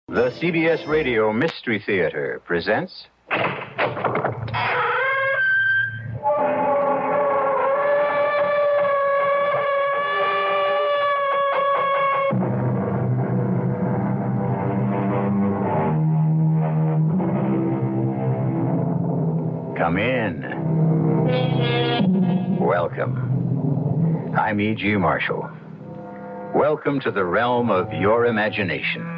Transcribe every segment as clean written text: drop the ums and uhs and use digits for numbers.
The CBS Radio Mystery Theater presents... Come in. Welcome. I'm E.G. Marshall. Welcome to the realm of your imagination.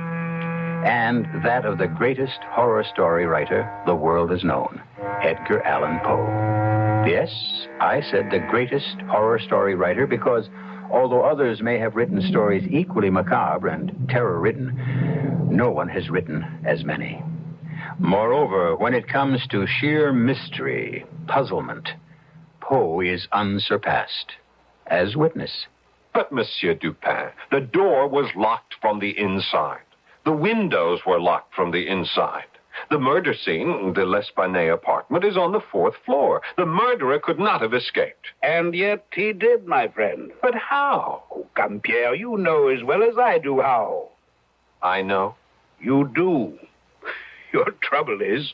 And that of the greatest horror story writer the world has known, Edgar Allan Poe. Yes, I said the greatest horror story writer because although others may have written stories equally macabre and terror-ridden, no one has written as many. Moreover, when it comes to sheer mystery, puzzlement, Poe is unsurpassed. As witness. But, Monsieur Dupin, the door was locked from the inside. The windows were locked from the inside. The murder scene, the L'Espanaye apartment, is on the 4th floor. The murderer could not have escaped. And yet he did, my friend. But how? Oh, come, Pierre, you know as well as I do how. I know. You do. Your trouble is,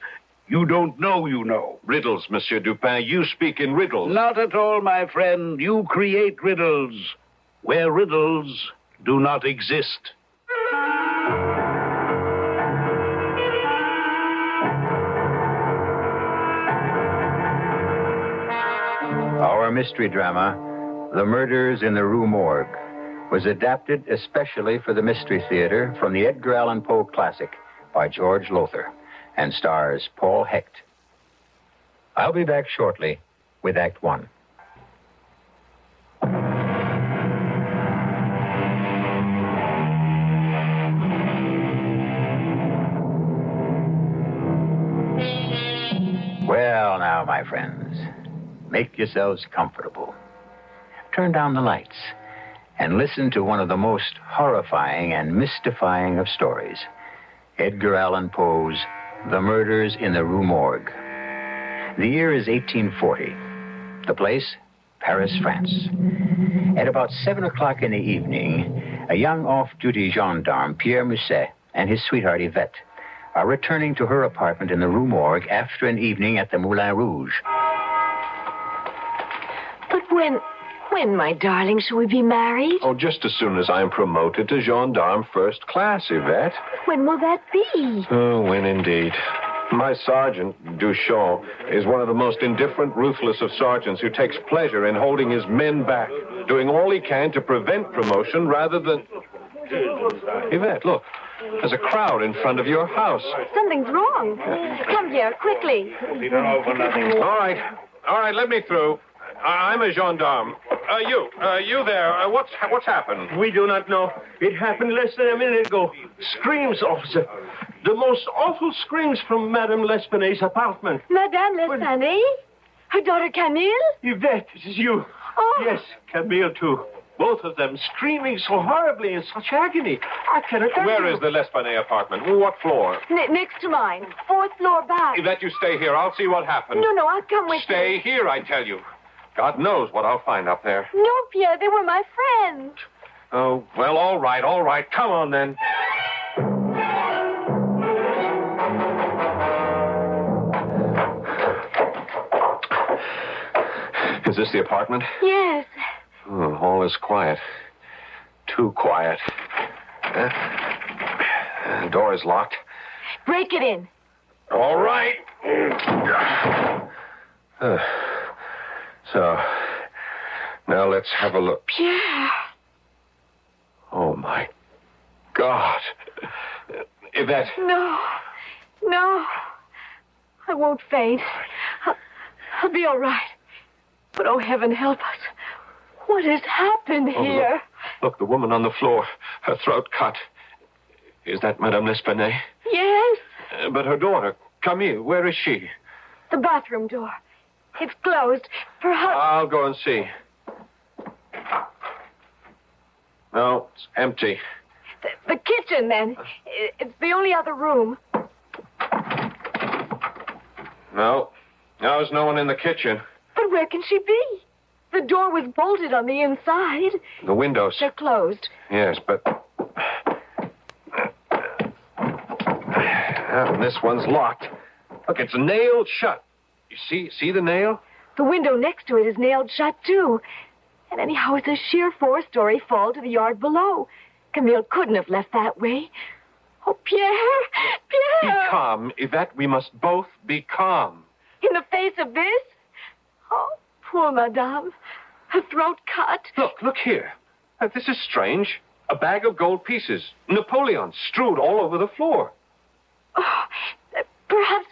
you don't know you know. Riddles, Monsieur Dupin. You speak in riddles. Not at all, my friend. You create riddles where riddles do not exist. Our mystery drama, The Murders in the Rue Morgue, was adapted especially for the Mystery Theater from the Edgar Allan Poe classic by George Lothar and stars Paul Hecht. I'll be back shortly with Act One. Well, now, my friends, make yourselves comfortable. Turn down the lights and listen to one of the most horrifying and mystifying of stories, Edgar Allan Poe's The Murders in the Rue Morgue. The year is 1840. The place, Paris, France. At about 7 o'clock in the evening, a young off-duty gendarme, Pierre Musset, and his sweetheart, Yvette, are returning to her apartment in the Rue Morgue after an evening at the Moulin Rouge. But when, my darling, shall we be married? Oh, just as soon as I'm promoted to gendarme first class, Yvette. When will that be? Oh, when indeed. My sergeant, Duchamp, is one of the most indifferent, ruthless of sergeants who takes pleasure in holding his men back, doing all he can to prevent promotion rather than... Yvette, look. There's a crowd in front of your house. Something's wrong. Come here, quickly. All right, let me through. I'm a gendarme. You there. What's happened? We do not know. It happened less than a minute ago. Screams, officer. The most awful screams from Madame L'Espanaye's apartment. Madame L'Espanaye? Her daughter Camille? Yvette, it is you. Oh. Yes, Camille, too. Both of them screaming so horribly in such agony. I cannot tell Where you. is the L'Espanaye apartment? What floor? Next to mine. 4th floor back. Yvette, you stay here. I'll see what happened. No, I'll come with you. Stay here, I tell you. God knows what I'll find up there. No, Pierre, they were my friends. Oh, well, all right. Come on, then. Is this the apartment? Yes. Oh, all is quiet. Too quiet. The door is locked. Break it in. All right. So, now let's have a look. Pierre. Oh, my God. Yvette. No. I won't faint. I'll be all right. But, oh, heaven help us. What has happened here? Look, the woman on the floor. Her throat cut. Is that Madame L'Espanaye? Yes. But her daughter, Camille, where is she? The bathroom door. It's closed. Perhaps... I'll go and see. No, it's empty. The kitchen, then. It's the only other room. No, there's no one in the kitchen. But where can she be? The door was bolted on the inside. The windows. They're closed. Yes, but... Yeah, and this one's locked. Look, it's nailed shut. You see the nail? The window next to it is nailed shut, too. And anyhow, it's a sheer four-story fall to the yard below. Camille couldn't have left that way. Oh, Pierre! Be Pierre! calm, Yvette. We must both be calm. In the face of this? Oh, poor madame. Her throat cut. Look here. This is strange. A bag of gold pieces. Napoleon strewed all over the floor. Oh, perhaps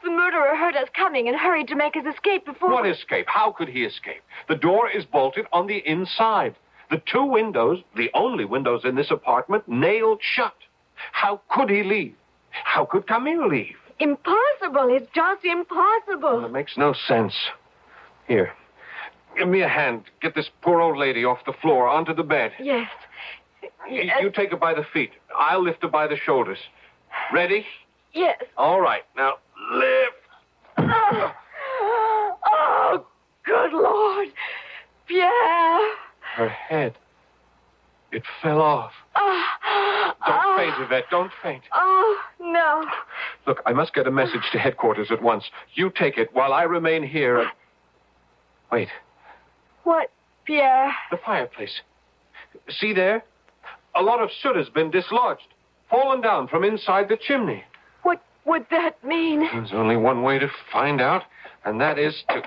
the murderer heard us coming and hurried to make his escape before... What escape? How could he escape? The door is bolted on the inside. The two windows, the only windows in this apartment, nailed shut. How could he leave? How could Camille leave? Impossible. It's just impossible. Well, it makes no sense. Here, give me a hand. Get this poor old lady off the floor onto the bed. Yes. You take her by the feet. I'll lift her by the shoulders. Ready? Yes. All right. Now, lift. Oh, good Lord. Pierre. Her head. It fell off. Don't faint, Yvette. Don't faint. Oh, no. Look, I must get a message to headquarters at once. You take it while I remain here. Wait. What, Pierre? The fireplace. See there? A lot of soot has been dislodged, fallen down from inside the chimney. What would that mean? There's only one way to find out, and that is to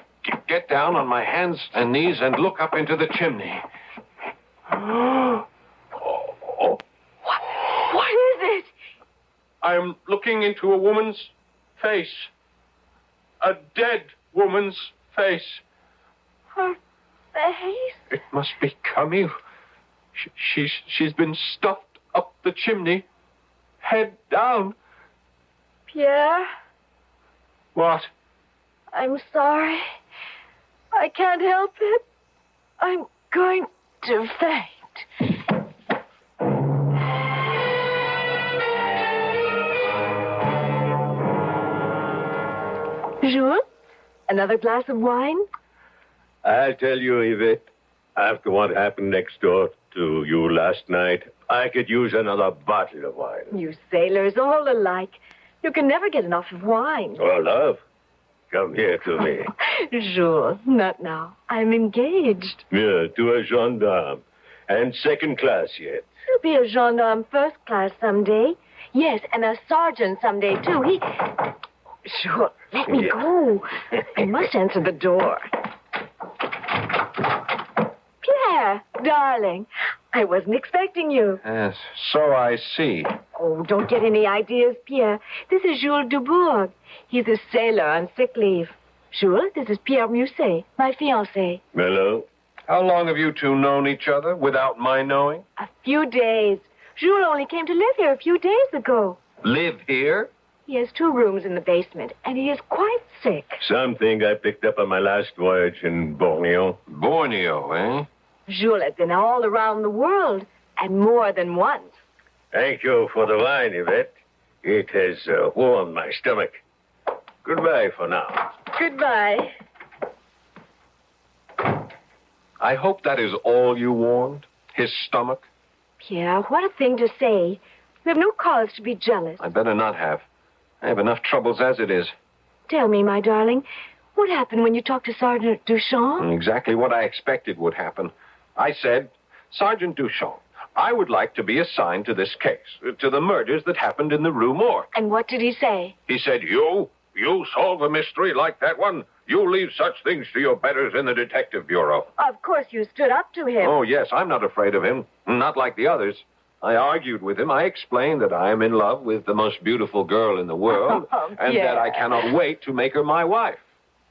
get down on my hands and knees and look up into the chimney. What is it? I'm looking into a woman's face. A dead woman's face. Her face? It must be Camille. She's been stuffed up the chimney, head down. Pierre, What? I'm sorry. I can't help it. I'm going to faint. Jules, another glass of wine? I tell you, Yvette, after what happened next door to you last night, I could use another bottle of wine. You sailors, all alike. You can never get enough of wine. Oh, love, come here to me. Jules, not now. I'm engaged. Yeah, to a gendarme. And second class yet. You'll be a gendarme first class someday. Yes, and a sergeant someday, too. Sure, let me go. I must answer the door. Pierre, darling, I wasn't expecting you. Yes, so I see. Oh, don't get any ideas, Pierre. This is Jules Dubourg. He's a sailor on sick leave. Jules, this is Pierre Musset, my fiancé. Hello? How long have you two known each other without my knowing? A few days. Jules only came to live here a few days ago. Live here? He has 2 rooms in the basement, and he is quite sick. Something I picked up on my last voyage in Borneo. Borneo, eh? Jules has been all around the world, and more than once. Thank you for the wine, Yvette. It has warmed my stomach. Goodbye for now. Goodbye. I hope that is all you warmed? His stomach? Pierre, what a thing to say. We have no cause to be jealous. I better not have. I have enough troubles as it is. Tell me, my darling, what happened when you talked to Sergeant Duchamp? Exactly what I expected would happen. I said, Sergeant Duchamp, I would like to be assigned to this case, to the murders that happened in the Rue Morgue. And what did he say? He said, You solve a mystery like that one? You leave such things to your betters in the Detective Bureau. Of course you stood up to him. Oh, yes, I'm not afraid of him. Not like the others. I argued with him. I explained that I am in love with the most beautiful girl in the world, and that I cannot wait to make her my wife.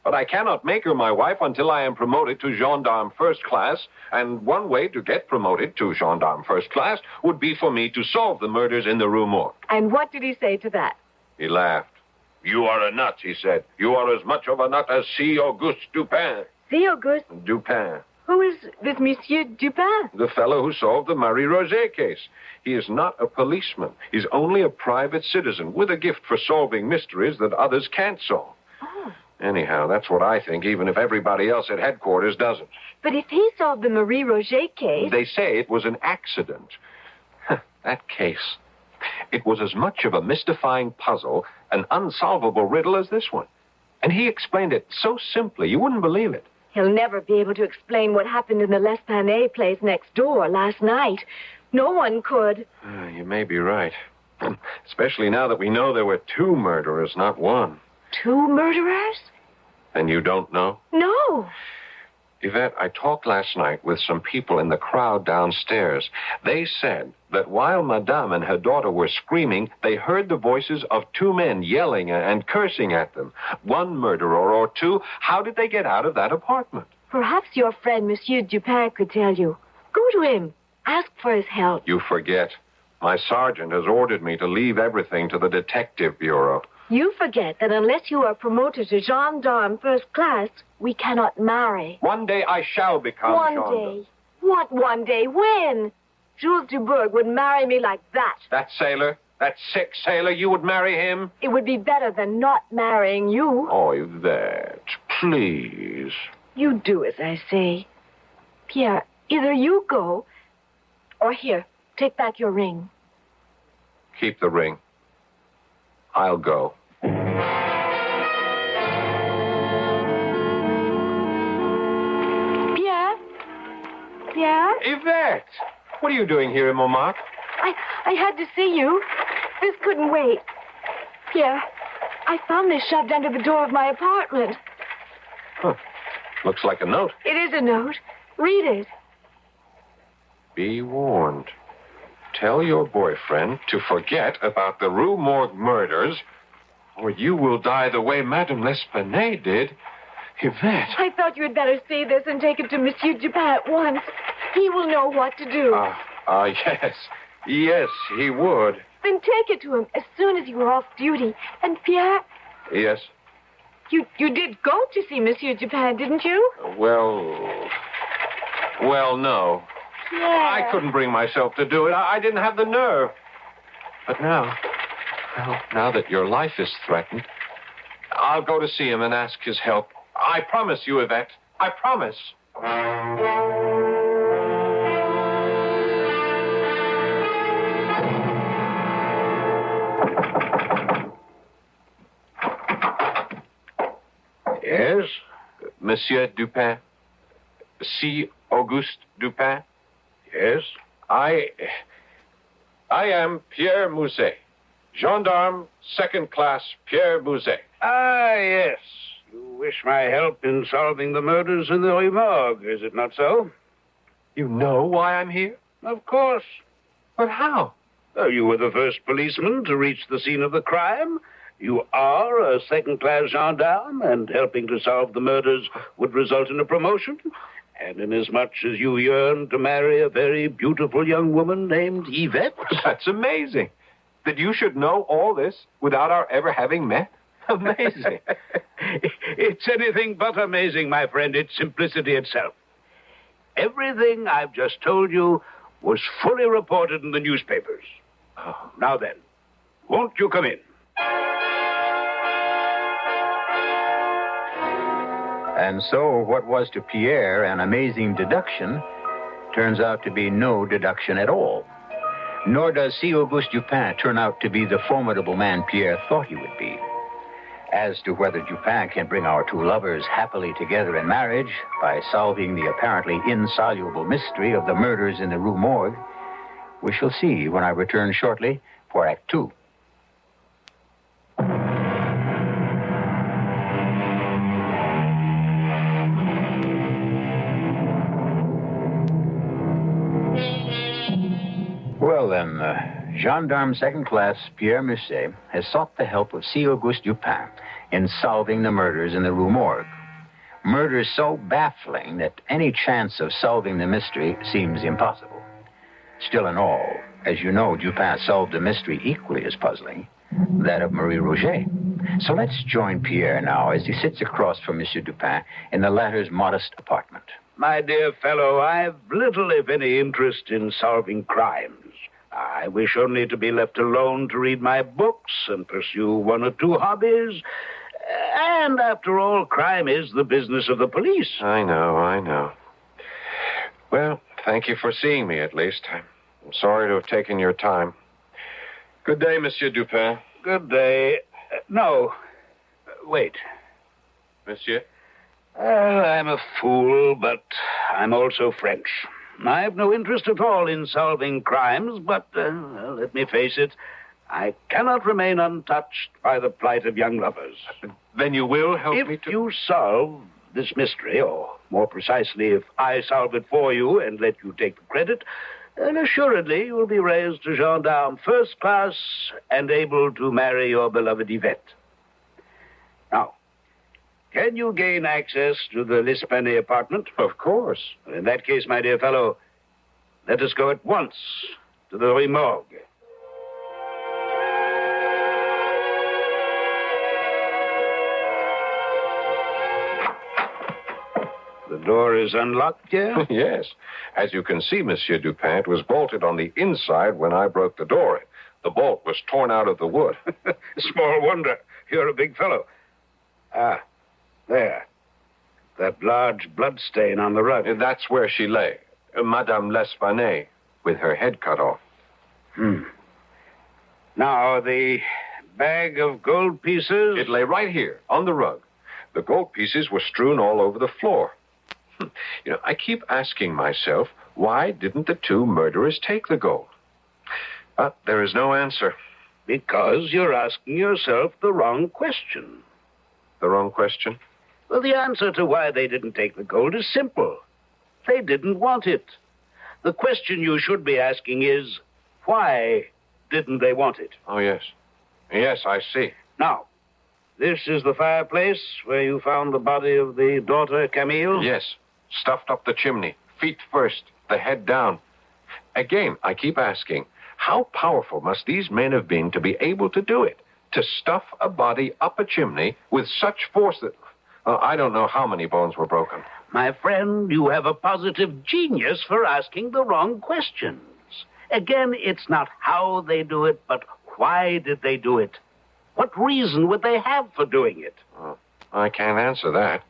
But I cannot make her my wife until I am promoted to gendarme first class, and one way to get promoted to gendarme first class would be for me to solve the murders in the Rue Morgue. And what did he say to that? He laughed. You are a nut, he said. You are as much of a nut as C. Auguste Dupin. C. Auguste? Dupin. Who is this Monsieur Dupin? The fellow who solved the Marie-Roger case. He is not a policeman. He's only a private citizen with a gift for solving mysteries that others can't solve. Oh. Anyhow, that's what I think, even if everybody else at headquarters doesn't. But if he solved the Marie-Roger case... They say it was an accident. That case. It was as much of a mystifying puzzle, an unsolvable riddle as this one. And he explained it so simply, you wouldn't believe it. He'll never be able to explain what happened in the L'Esplanade place next door last night. No one could. You may be right. Especially now that we know there were 2 murderers, not 1. 2 murderers? And you don't know? No. Yvette, I talked last night with some people in the crowd downstairs. They said that while Madame and her daughter were screaming, they heard the voices of 2 men yelling and cursing at them. 1 murderer or 2. How did they get out of that apartment? Perhaps your friend, Monsieur Dupin, could tell you. Go to him. Ask for his help. You forget. My sergeant has ordered me to leave everything to the Detective Bureau. You forget that unless you are promoted to gendarme first class, we cannot marry. One day I shall become One gendarme. day? What one day? When? Jules Dubourg would marry me like that. That sailor, that sick sailor, you would marry him? It would be better than not marrying you. Oh, Yvette, please. You do as I say. Pierre, either you go, or here, take back your ring. Keep the ring. I'll go. Pierre? Pierre? Yvette! What are you doing here in Montmartre? I had to see you. This couldn't wait. Pierre, I found this shoved under the door of my apartment. Huh. Looks like a note. It is a note. Read it. Be warned. Tell your boyfriend to forget about the Rue Morgue murders, or you will die the way Madame L'Esplanade did. Yvette. I thought you had better see this and take it to Monsieur Dupin at once. He will know what to do. Yes. Yes, he would. Then take it to him as soon as you are off duty. And Pierre, Yes. you did go to see Monsieur Dupin, didn't you? Well, no. Pierre. I couldn't bring myself to do it. I didn't have the nerve. But now, well, now that your life is threatened, I'll go to see him and ask his help. I promise you, Yvette. I promise. Yes? Monsieur Dupin. C. Auguste Dupin. Yes? I am Pierre Mouzet. Gendarme, 2nd class, Pierre Mouzet. Ah, yes. You wish my help in solving the murders in the Rue Morgue, is it not so? You know why I'm here? Of course. But how? Oh, you were the first policeman to reach the scene of the crime. You are a 2nd-class gendarme, and helping to solve the murders would result in a promotion. And inasmuch as you yearn to marry a very beautiful young woman named Yvette... That's amazing. That you should know all this without our ever having met. Amazing. It's anything but amazing, my friend. It's simplicity itself. Everything I've just told you was fully reported in the newspapers. Oh, now then, won't you come in? And so what was to Pierre an amazing deduction turns out to be no deduction at all. Nor does C. Auguste Dupin turn out to be the formidable man Pierre thought he would be. As to whether Dupin can bring our 2 lovers happily together in marriage by solving the apparently insoluble mystery of the murders in the Rue Morgue, we shall see when I return shortly for Act 2. Well, then, Gendarme 2nd class Pierre Musset has sought the help of C. Auguste Dupin in solving the murders in the Rue Morgue. Murders so baffling that any chance of solving the mystery seems impossible. Still in all, as you know, Dupin solved a mystery equally as puzzling, that of Marie Roget. So let's join Pierre now as he sits across from Monsieur Dupin in the latter's modest apartment. My dear fellow, I've little, if any, interest in solving crimes. I wish only to be left alone to read my books and pursue 1 or 2 hobbies. And after all, crime is the business of the police. I know. Well, thank you for seeing me, at least. I'm sorry to have taken your time. Good day, Monsieur Dupin. Good day. No. Wait. Monsieur? I'm a fool, but I'm also French. I have no interest at all in solving crimes, but, let me face it, I cannot remain untouched by the plight of young lovers. Then you will help me If to... you solve this mystery, or more precisely, if I solve it for you and let you take the credit, then assuredly you will be raised to gendarme first class and able to marry your beloved Yvette. Now, can you gain access to the L'Esplanade apartment? Of course. In that case, my dear fellow, let us go at once to the Rue Morgue. The door is unlocked, yeah? Yes. As you can see, Monsieur Dupin, it was bolted on the inside when I broke the door in. The bolt was torn out of the wood. Small wonder. You're a big fellow. Ah, there. That large blood stain on the rug. That's where she lay. Madame L'Esplanade, with her head cut off. Now, the bag of gold pieces... It lay right here, on the rug. The gold pieces were strewn all over the floor. You know, I keep asking myself, why didn't the two murderers take the gold? But there is no answer. Because you're asking yourself the wrong question. The wrong question? Well, the answer to why they didn't take the gold is simple. They didn't want it. The question you should be asking is, why didn't they want it? Oh, yes. Yes, I see. Now, this is the fireplace where you found the body of the daughter, Camille? Yes. Stuffed up the chimney, feet first, the head down. Again, I keep asking, how powerful must these men have been to be able to do it? To stuff a body up a chimney with such force that... I don't know how many bones were broken. My friend, you have a positive genius for asking the wrong questions. Again, it's not how they do it, but why did they do it? What reason would they have for doing it? I can't answer that.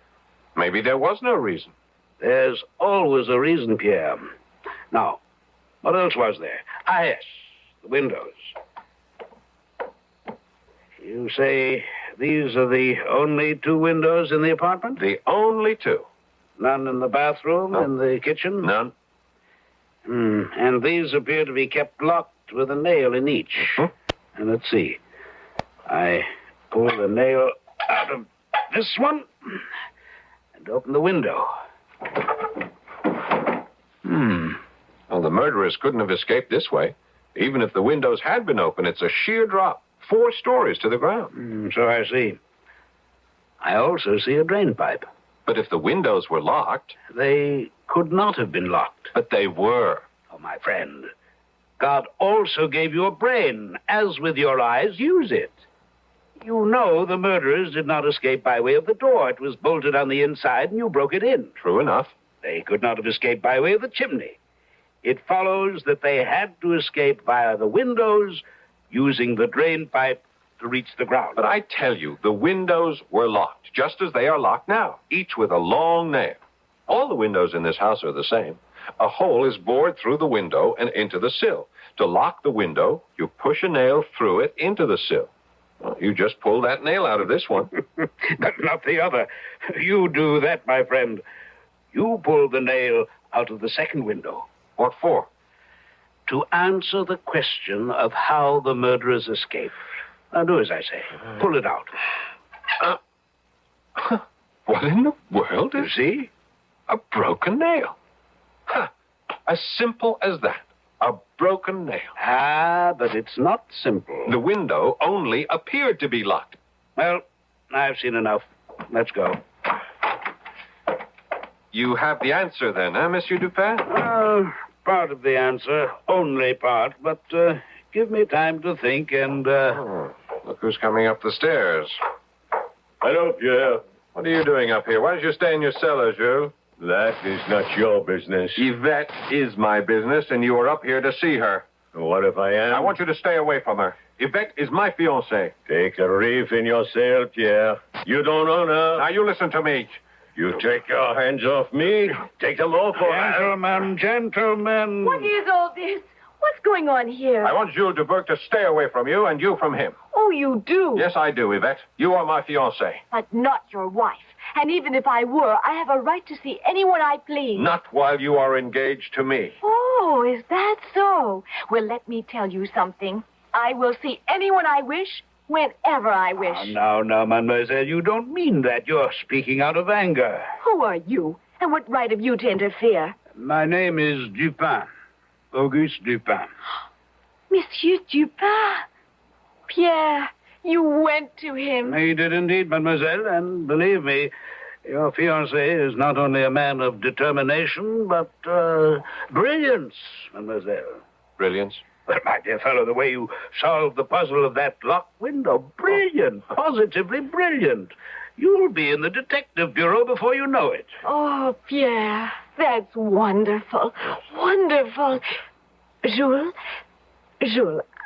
Maybe there was no reason. There's always a reason, Pierre. Now, what else was there? Ah, yes, the windows. You say these are the only two windows in the apartment? The only two. None in the bathroom, No. in the kitchen? None. And these appear to be kept locked with a nail in each. And let's see. I pull the nail out of this one and open the window. Well, the murderers couldn't have escaped this way. Even if the windows had been open, it's a sheer drop, 4 stories to the ground. So I see. I also see a drain pipe. But if the windows were locked... They could not have been locked. But they were. Oh, my friend, God also gave you a brain. As with your eyes, use it. You know the murderers did not escape by way of the door. It was bolted on the inside, and you broke it in. True enough. They could not have escaped by way of the chimney. It follows that they had to escape via the windows, using the drain pipe to reach the ground. But I tell you, the windows were locked, just as they are locked now, each with a long nail. All the windows in this house are the same. A hole is bored through the window and into the sill. To lock the window, you push a nail through it into the sill. Well, you just pull that nail out of this one. But not the other. You do that, my friend. You pull the nail out of the second window. What for? To answer the question of how the murderers escaped. Now, do as I say. Pull it out. What in the world You is see? a broken nail? As simple as that. A broken nail. Ah, but it's not simple. The window only appeared to be locked. Well, I've seen enough. Let's go. You have the answer then, Monsieur Dupin? Part of the answer. Only part. But give me time to think and... Look who's coming up the stairs. Hello, Pierre. What are you doing up here? Why don't you stay in your cellar, Jules? That is not your business. Yvette is my business, and you are up here to see her. What if I am? I want you to stay away from her. Yvette is my fiancée. Take a reef in your sail, Pierre. You don't own her. Now, you listen to me. You take your hands off me. Take them off, or Gentlemen, gentlemen. What is all this? What's going on here? I want Jules Dubourg to stay away from you and you from him. Oh, you do? Yes, I do, Yvette. You are my fiancée. But not your wife. And even if I were, I have a right to see anyone I please. Not while you are engaged to me. Oh, is that so? Well, let me tell you something. I will see anyone I wish, whenever I wish. Now, mademoiselle, you don't mean that. You're speaking out of anger. Who are you? And what right have you to interfere? My name is Dupin. Auguste Dupin. Monsieur Dupin? Pierre, you went to him. He did indeed, mademoiselle, and believe me, your fiancé is not only a man of determination, but brilliance, mademoiselle. Brilliance? But, my dear fellow, the way you solved the puzzle of that locked window, brilliant, positively brilliant. You'll be in the detective bureau before you know it. Oh, Pierre, that's wonderful. Wonderful. Jules,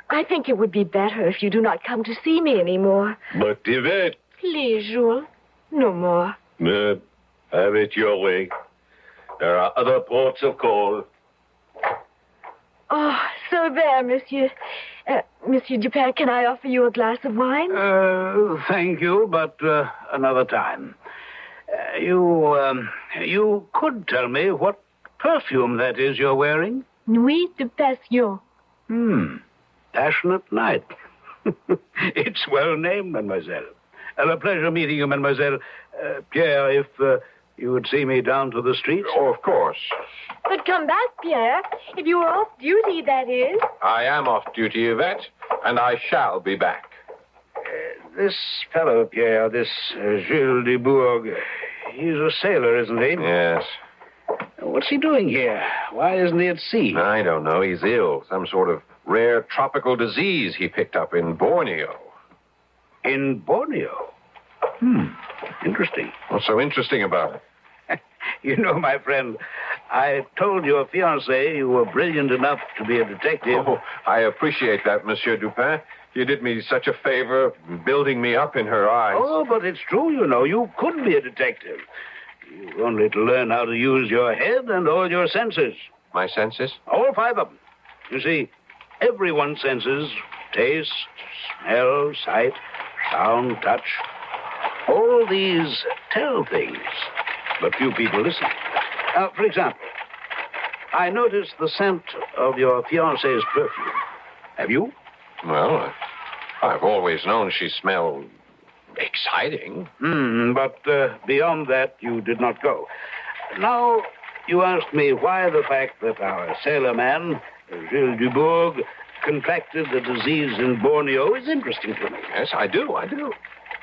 I think it would be better if you do not come to see me anymore. But Yvette... Please, Jules, no more. Have it your way. There are other ports of call. Oh, so there, Monsieur. Monsieur Dupin, can I offer you a glass of wine? Thank you, but another time. You could tell me what perfume that is you're wearing? Nuit de Passion. Passionate night. It's well named, mademoiselle. A pleasure meeting you, mademoiselle. Pierre, if you would see me down to the street. Oh, of course. But come back, Pierre. If you are off duty, that is. I am off duty, Yvette, and I shall be back. This fellow, Pierre, this Jules Dubourg, he's a sailor, isn't he? Yes. What's he doing here? Why isn't he at sea? I don't know. He's ill. Some sort of rare tropical disease he picked up in Borneo. In Borneo? Interesting. What's so interesting about it? You know, my friend, I told your fiancée you were brilliant enough to be a detective. Oh, I appreciate that, Monsieur Dupin. You did me such a favor, building me up in her eyes. Oh, but it's true, you know. You could be a detective. You've only to learn how to use your head and all your senses. My senses? All 5 of them. You see, everyone's senses, taste, smell, sight, sound, touch, all these tell things, but few people listen. For example, I noticed the scent of your fiancée's perfume. Have you? Well, I've always known she smelled exciting. But beyond that, you did not go. Now, you asked me why the fact that our sailor man, Jules Dubourg, contracted the disease in Borneo is interesting to me. Yes, I do.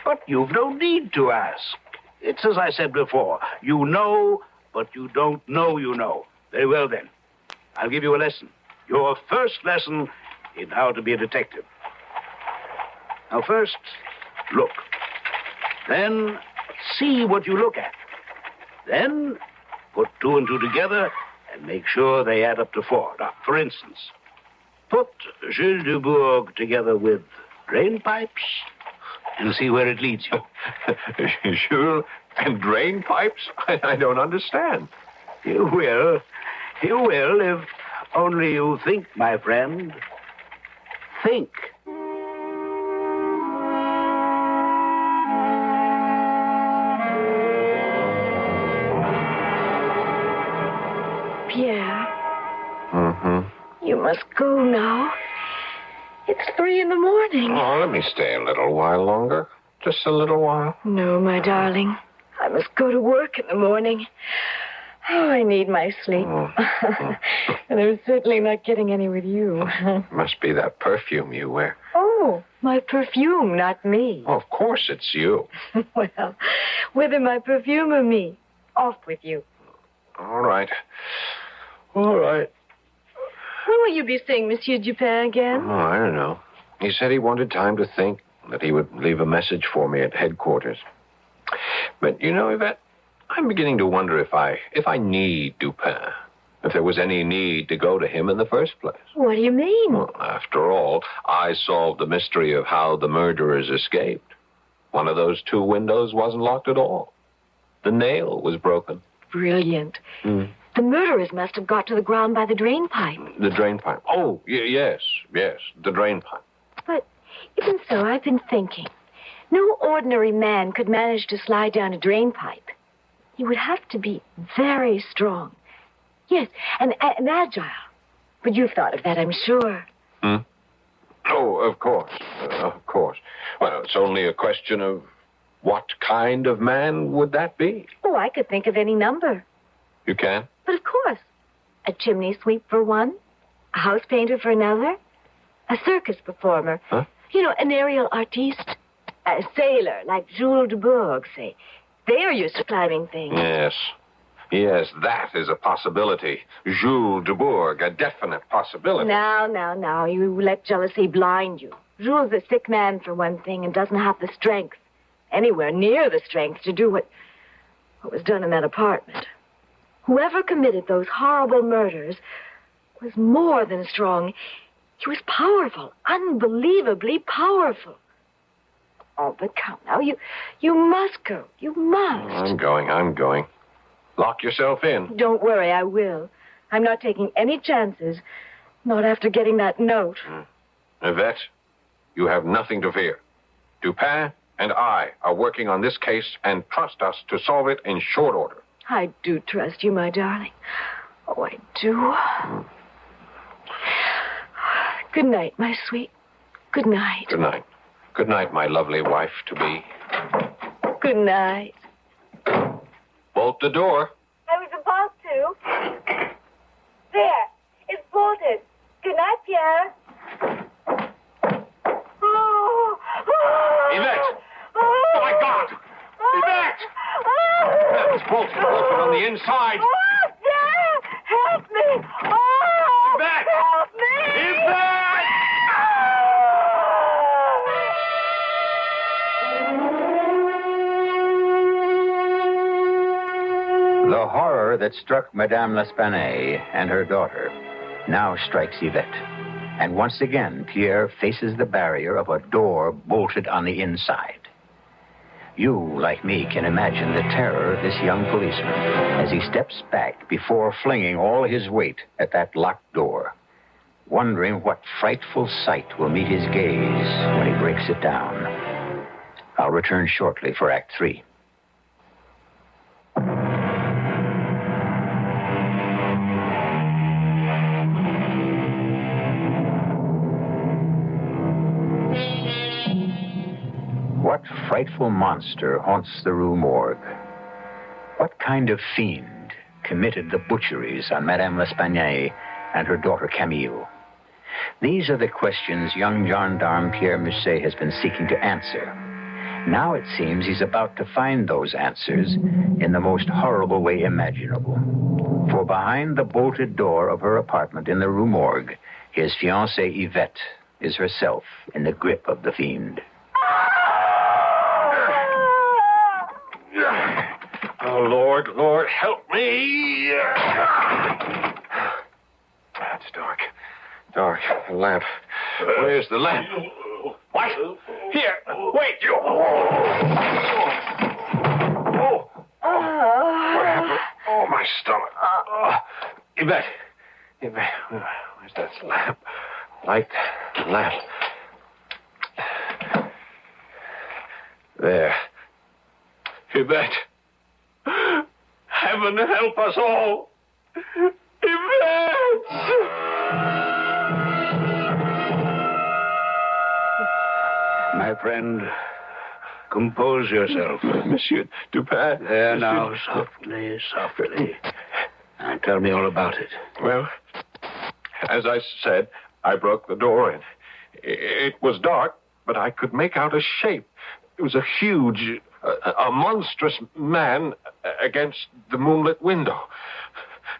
But you've no need to ask. It's as I said before. You know, but you don't know you know. Very well, then. I'll give you a lesson. Your first lesson in how to be a detective. Now, first, look. Then, see what you look at. Then, put 2 and 2 together and make sure they add up to 4. Now, for instance, put Jules Dubourg together with drain pipes and see where it leads you. Jules and drain pipes? I don't understand. You will. You will if only you think, my friend. Think. Pierre. Mm-hmm. You must go now. It's 3 a.m. Oh, let me stay a little while longer. Just a little while. No, my darling. I must go to work in the morning. Oh, I need my sleep. And I'm certainly not getting any with you. Must be that perfume you wear. Oh, my perfume, not me. Oh, of course it's you. Well, whether my perfume or me, off with you. All right. All right. When will you be seeing Monsieur Dupin again? Oh, I don't know. He said he wanted time to think, that he would leave a message for me at headquarters. But, you know, Yvette, I'm beginning to wonder if I need Dupin. If there was any need to go to him in the first place. What do you mean? Well, after all, I solved the mystery of how the murderers escaped. One of those 2 windows wasn't locked at all. The nail was broken. Brilliant. The murderers must have got to the ground by the drain pipe. The drain pipe. Oh, yes, the drain pipe. But even so, I've been thinking. No ordinary man could manage to slide down a drain pipe. He would have to be very strong. Yes, and agile. But you've thought of that, I'm sure. Oh, of course. Of course. Well, it's only a question of what kind of man would that be? Oh, I could think of any number. You can? But of course. A chimney sweep for one, a house painter for another, a circus performer. Huh? You know, an aerial artiste, a sailor like Jules de Bourgh, say. They're used to climbing things. Yes, that is a possibility. Jules de Bourgh, a definite possibility. Now, you let jealousy blind you. Jules is a sick man, for one thing, and doesn't have the strength, anywhere near the strength, to do what was done in that apartment. Whoever committed those horrible murders was more than strong. He was powerful, unbelievably powerful. Oh, but come now, you must go. You must. I'm going. Lock yourself in. Don't worry, I will. I'm not taking any chances, not after getting that note. Yvette, you have nothing to fear. Dupin and I are working on this case, and trust us to solve it in short order. I do trust you, my darling. Oh, I do. Good night, my sweet. Good night. Good night. Good night, my lovely wife-to-be. Good night. Bolt the door. I was about to. There. It's bolted. Good night, Pierre. Yvette! Oh, my God! Yvette! That's bolted on the inside. Oh, Pierre! Help me! Oh! Yvette! Help me! Yvette! The horror that struck Madame L'Espanaye and her daughter now strikes Yvette. And once again, Pierre faces the barrier of a door bolted on the inside. You, like me, can imagine the terror of this young policeman as he steps back before flinging all his weight at that locked door, wondering what frightful sight will meet his gaze when he breaks it down. I'll return shortly for Act 3. What frightful monster haunts the Rue Morgue? What kind of fiend committed the butcheries on Madame L'Espanaye and her daughter Camille? These are the questions young gendarme Pierre Musset has been seeking to answer. Now it seems he's about to find those answers in the most horrible way imaginable. For behind the bolted door of her apartment in the Rue Morgue, his fiancée Yvette is herself in the grip of the fiend. Oh, Lord, help me. It's dark. The lamp. Where's the lamp? What? Here. Wait, you. What happened? Oh, my stomach. Yvette, where's that lamp? Light the lamp. There. Yvette. Heaven help us all. Yvette! My friend, compose yourself. Monsieur Dupin. There now, softly. Now, tell me all about it. Well, as I said, I broke the door in. It was dark, but I could make out a shape. It was a huge, a monstrous man against the moonlit window.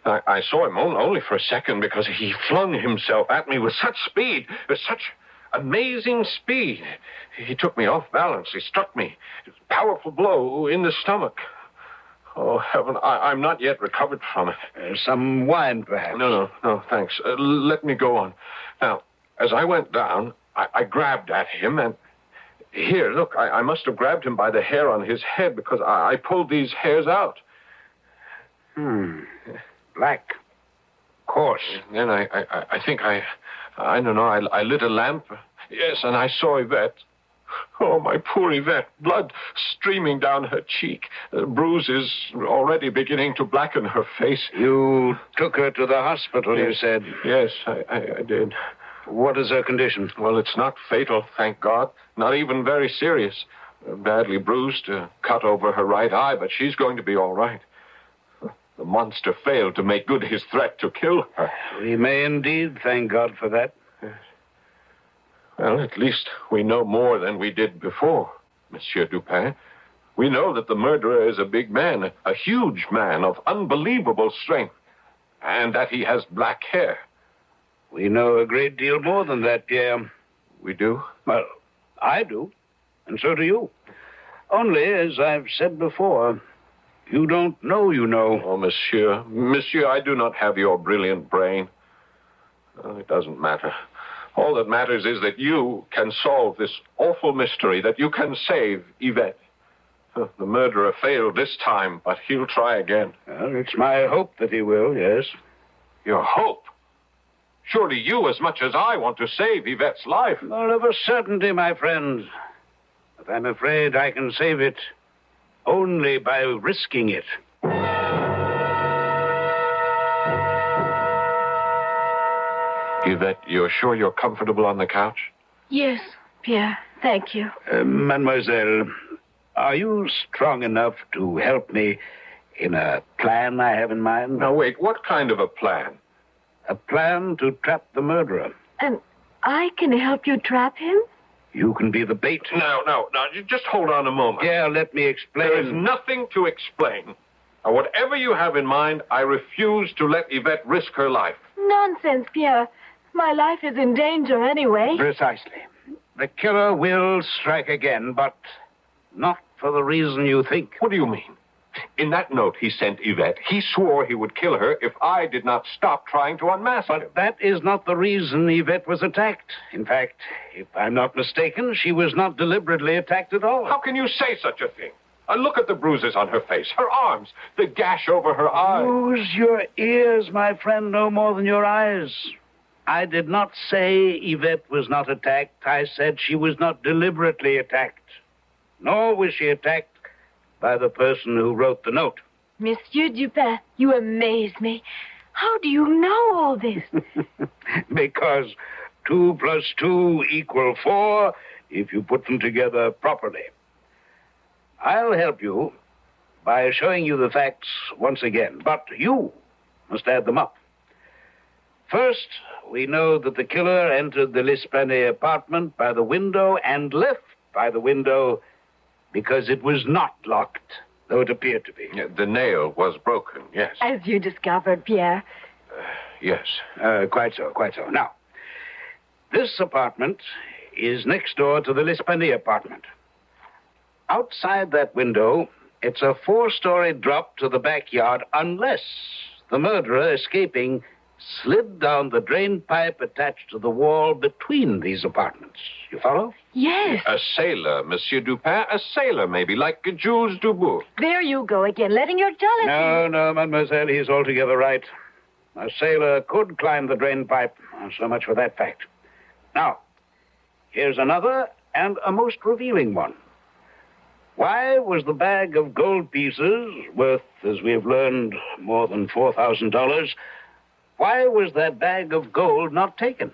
I saw him only for a second because he flung himself at me with such speed, with such amazing speed. He took me off balance. He struck me. A powerful blow in the stomach. Oh, heaven, I'm not yet recovered from it. Some wine, perhaps? No, thanks. Let me go on. Now, as I went down, I grabbed at him and... Here, look, I must have grabbed him by the hair on his head because I pulled these hairs out. Black. Coarse. Then I think I don't know, I lit a lamp. Yes, and I saw Yvette. Oh, my poor Yvette. Blood streaming down her cheek. Bruises already beginning to blacken her face. You took her to the hospital, Yes. you said. Yes, I did. What is her condition? Well, it's not fatal, thank God. Not even very serious. Badly bruised, cut over her right eye, but she's going to be all right. The monster failed to make good his threat to kill her. We may indeed thank God for that. Well, at least we know more than we did before, Monsieur Dupin. We know that the murderer is a big man, a huge man of unbelievable strength, and that he has black hair. We know a great deal more than that, Pierre. We do? Well, I do, and so do you. Only, as I've said before, you don't know you know. Oh, Monsieur. Monsieur, I do not have your brilliant brain. Oh, it doesn't matter. All that matters is that you can solve this awful mystery, that you can save Yvette. The murderer failed this time, but he'll try again. Well, it's my hope that he will, yes. Your hope? Surely you, as much as I, want to save Yvette's life. Well, of a certainty, my friend. But I'm afraid I can save it only by risking it. Yvette, you're sure you're comfortable on the couch? Yes, Pierre. Thank you. Mademoiselle, are you strong enough to help me in a plan I have in mind? Now, wait, what kind of a plan? A plan to trap the murderer. And I can help you trap him? You can be the bait. No, just hold on a moment. Yeah, let me explain. There is nothing to explain. Now, whatever you have in mind, I refuse to let Yvette risk her life. Nonsense, Pierre. My life is in danger anyway. Precisely. The killer will strike again, but not for the reason you think. What do you mean? In that note he sent Yvette, he swore he would kill her if I did not stop trying to unmask him. But that is not the reason Yvette was attacked. In fact, if I'm not mistaken, she was not deliberately attacked at all. How can you say such a thing? Look at the bruises on her face, her arms, the gash over her eye. Use your ears, my friend, no more than your eyes. I did not say Yvette was not attacked. I said she was not deliberately attacked. Nor was she attacked by the person who wrote the note. Monsieur Dupin, you amaze me. How do you know all this? Because 2 + 2 = 4 if you put them together properly. I'll help you by showing you the facts once again, but you must add them up. First, we know that the killer entered the L'Esplanade apartment by the window and left by the window because it was not locked, though it appeared to be. Yeah, the nail was broken, yes. As you discovered, Pierre. Yes. Quite so. Now, this apartment is next door to the L'Esplanade apartment. Outside that window, it's a 4-story drop to the backyard unless the murderer escaping slid down the drain pipe attached to the wall between these apartments. You follow? Yes. A sailor, Monsieur Dupin, a sailor maybe, like Jules Dubourg. There you go again, letting your jealousy... No, mademoiselle, he's altogether right. A sailor could climb the drain pipe. So much for that fact. Now, here's another and a most revealing one. Why was the bag of gold pieces, worth, as we have learned, more than $4,000, why was that bag of gold not taken?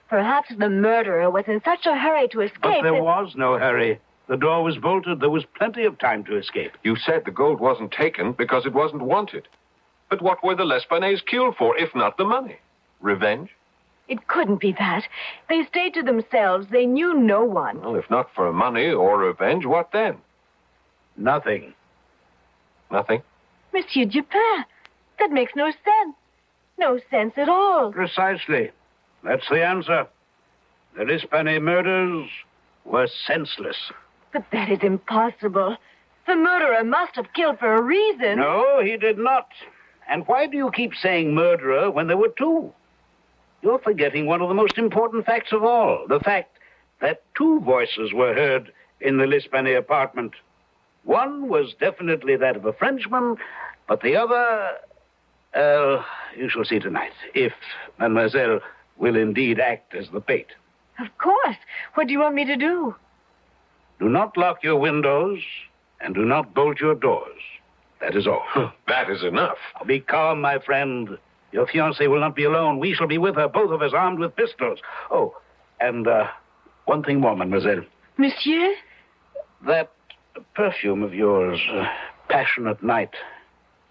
Perhaps the murderer was in such a hurry to escape But there that... was no hurry. The door was bolted. There was plenty of time to escape. You said the gold wasn't taken because it wasn't wanted. But what were the L'Esplanades killed for, if not the money? Revenge? It couldn't be that. They stayed to themselves. They knew no one. Well, if not for money or revenge, what then? Nothing. Nothing? Monsieur Dupin, that makes no sense. No sense at all. Precisely. That's the answer. The L'Esplanade murders were senseless. But that is impossible. The murderer must have killed for a reason. No, he did not. And why do you keep saying murderer when there were 2? You're forgetting one of the most important facts of all. The fact that 2 voices were heard in the L'Esplanade apartment. One was definitely that of a Frenchman, but the other... You shall see tonight if Mademoiselle will indeed act as the bait. Of course. What do you want me to do? Do not lock your windows and do not bolt your doors. That is all. That is enough. Be calm, my friend. Your fiancée will not be alone. We shall be with her, both of us armed with pistols. Oh, and one thing more, mademoiselle. Monsieur? That perfume of yours, Passionate Night.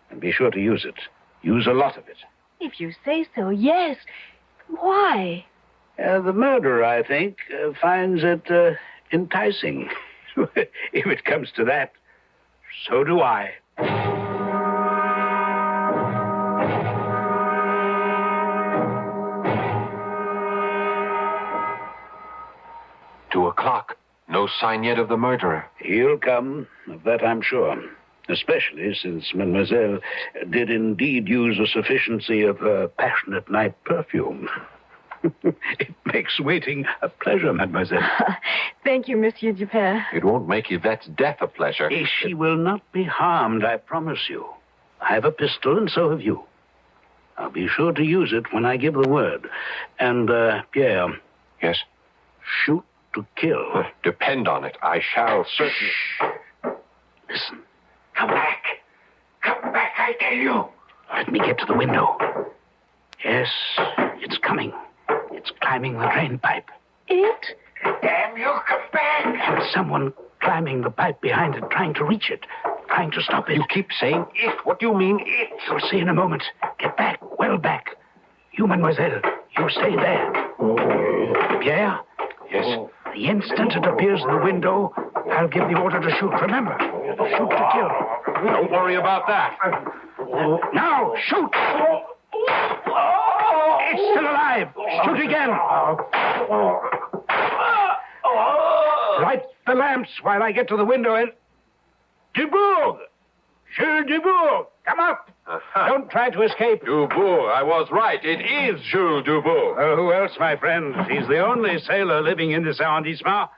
And be sure to use it. Use a lot of it. If you say so, yes. Why? The murderer, I think, finds it enticing. If it comes to that, so do I. 2 o'clock. No sign yet of the murderer. He'll come, of that I'm sure. Especially since Mademoiselle did indeed use a sufficiency of Passionate Night perfume. It makes waiting a pleasure, mademoiselle. Thank you, Monsieur Dupin. It won't make Yvette's death a pleasure. She will not be harmed, I promise you. I have a pistol, and so have you. I'll be sure to use it when I give the word. And, Pierre. Yes? Shoot to kill. Depend on it. I shall certainly... Listen. Come back. Come back, I tell you. Let me get to the window. Yes, it's coming. It's climbing the drain pipe. It? Damn you, come back. And someone climbing the pipe behind it, trying to reach it, trying to stop it. You keep saying it. What do you mean, it? You'll see in a moment. Get back, well back. You, mademoiselle, you stay there. Pierre? Yes? The instant it appears in the window, I'll give the order to shoot. Remember, shoot to kill. Don't worry about that. Now, shoot! It's still alive. Shoot again. Light the lamps while I get to the window and... Dubourg! Jules Dubourg, come up. Don't try to escape. Dubourg, I was right. It is Jules Dubourg. Who else, my friend? He's the only sailor living in this arrondissement.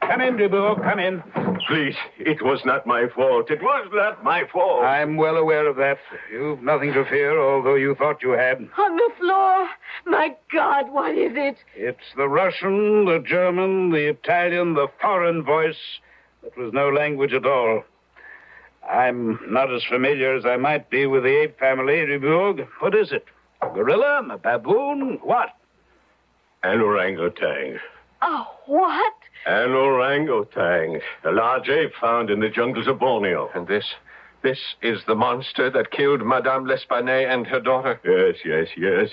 Come in, Dubourg, come in. Please, it was not my fault. It was not my fault. I'm well aware of that. You've nothing to fear, although you thought you had. On the floor. My God, what is it? It's the Russian, the German, the Italian, the foreign voice that was no language at all. I'm not as familiar as I might be with the ape family, Dubourg. What is it? A gorilla? A baboon? What? An orangutan. Oh, what? An orangutan. A large ape found in the jungles of Borneo. And this is the monster that killed Madame L'Espanaye and her daughter? Yes.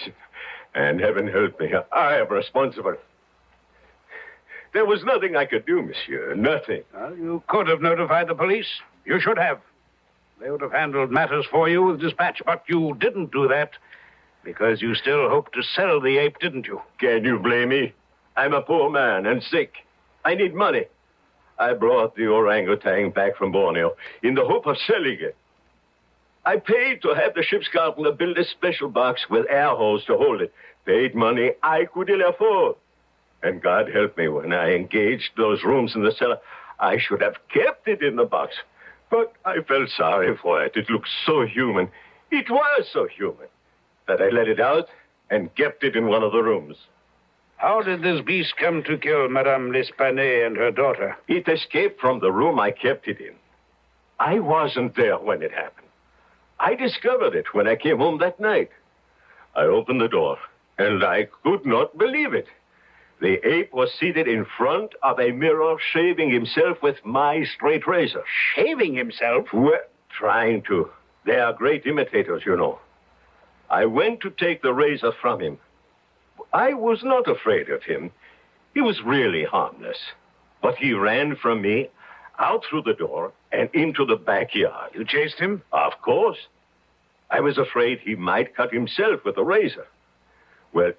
And heaven help me, I am responsible. There was nothing I could do, monsieur. Nothing. Well, you could have notified the police. You should have. They would have handled matters for you with dispatch. But you didn't do that because you still hoped to sell the ape, didn't you? Can you blame me? I'm a poor man and sick. I need money. I brought the orangutan back from Borneo in the hope of selling it. I paid to have the ship's carpenter build a special box with air holes to hold it. Paid money I could ill afford. And God help me, when I engaged those rooms in the cellar, I should have kept it in the box. But I felt sorry for it. It looked so human. It was so human that I let it out and kept it in one of the rooms. How did this beast come to kill Madame L'Espanaye and her daughter? It escaped from the room I kept it in. I wasn't there when it happened. I discovered it when I came home that night. I opened the door, and I could not believe it. The ape was seated in front of a mirror, shaving himself with my straight razor. Shaving himself? Well, trying to. They are great imitators, you know. I went to take the razor from him. I was not afraid of him. He was really harmless. But he ran from me out through the door and into the backyard. You chased him? Of course. I was afraid he might cut himself with the razor. Well,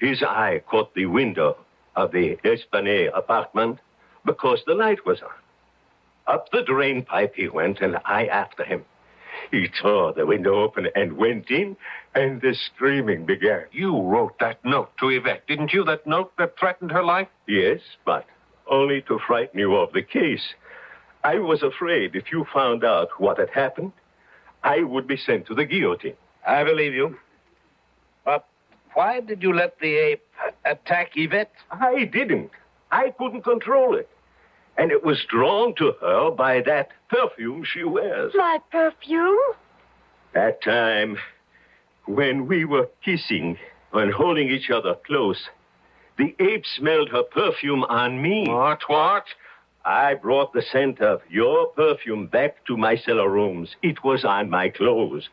his eye caught the window of the Espanaye apartment because the light was on. Up the drain pipe he went, and I after him. He tore the window open and went in, and the screaming began. You wrote that note to Yvette, didn't you? That note that threatened her life? Yes, but only to frighten you of the case. I was afraid if you found out what had happened, I would be sent to the guillotine. I believe you. But why did you let the ape attack Yvette? I didn't. I couldn't control it. And it was drawn to her by that perfume she wears. My perfume? That time when we were kissing and holding each other close, the ape smelled her perfume on me. What? I brought the scent of your perfume back to my cellar rooms. It was on my clothes.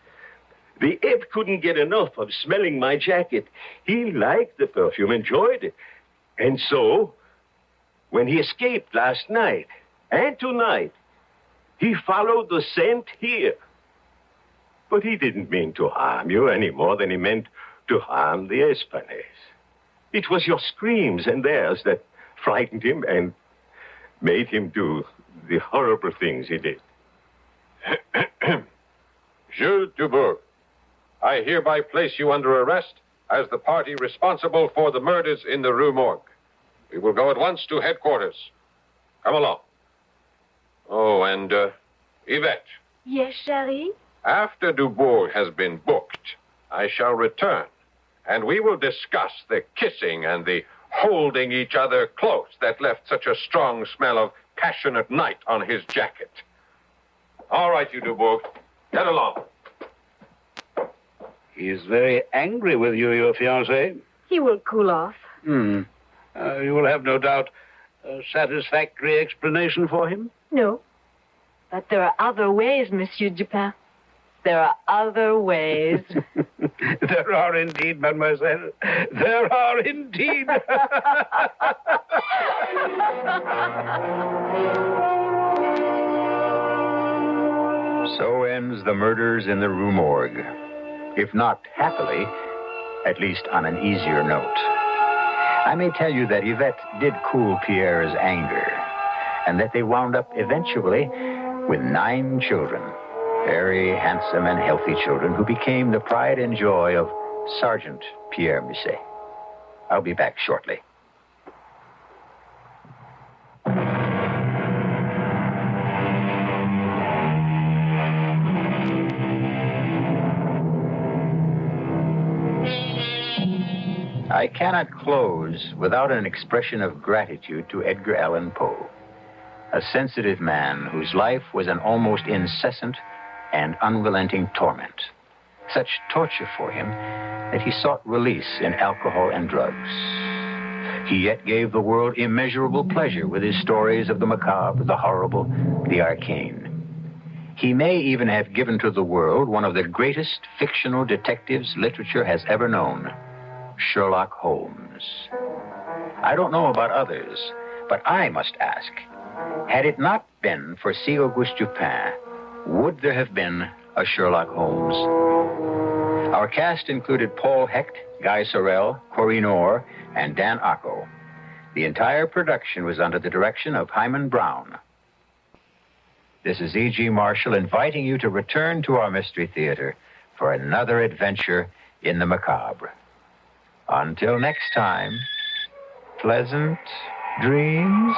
The ape couldn't get enough of smelling my jacket. He liked the perfume, enjoyed it. And so, when he escaped last night and tonight, he followed the scent here. But he didn't mean to harm you any more than he meant to harm the Espanays. It was your screams and theirs that frightened him and made him do the horrible things he did. Jules Dubourg, I hereby place you under arrest as the party responsible for the murders in the Rue Morgue. We will go at once to headquarters. Come along. Oh, and, Yvette. Yes, Chérie? After Dubourg has been booked, I shall return, and we will discuss the kissing and the holding each other close that left such a strong smell of passionate night on his jacket. All right, you Dubourg. Get along. He's very angry with you, your fiancé. He will cool off. You will have, no doubt, a satisfactory explanation for him? No. But there are other ways, Monsieur Dupin. There are other ways. There are indeed, mademoiselle. There are indeed. So ends the murders in the Rue Morgue. If not happily, at least on an easier note. I may tell you that Yvette did cool Pierre's anger, and that they wound up eventually with 9 children. Very handsome and healthy children who became the pride and joy of Sergeant Pierre Musset. I'll be back shortly. I cannot close without an expression of gratitude to Edgar Allan Poe, a sensitive man whose life was an almost incessant and unrelenting torment. Such torture for him that he sought release in alcohol and drugs. He yet gave the world immeasurable pleasure with his stories of the macabre, the horrible, the arcane. He may even have given to the world one of the greatest fictional detectives literature has ever known, Sherlock Holmes. I don't know about others, but I must ask, had it not been for C. Auguste Dupin, would there have been a Sherlock Holmes? Our cast included Paul Hecht, Guy Sorel, Corinne Orr, and Dan Acco. The entire production was under the direction of Hyman Brown. This is E.G. Marshall inviting you to return to our Mystery Theater for another adventure in the macabre. Until next time, pleasant dreams.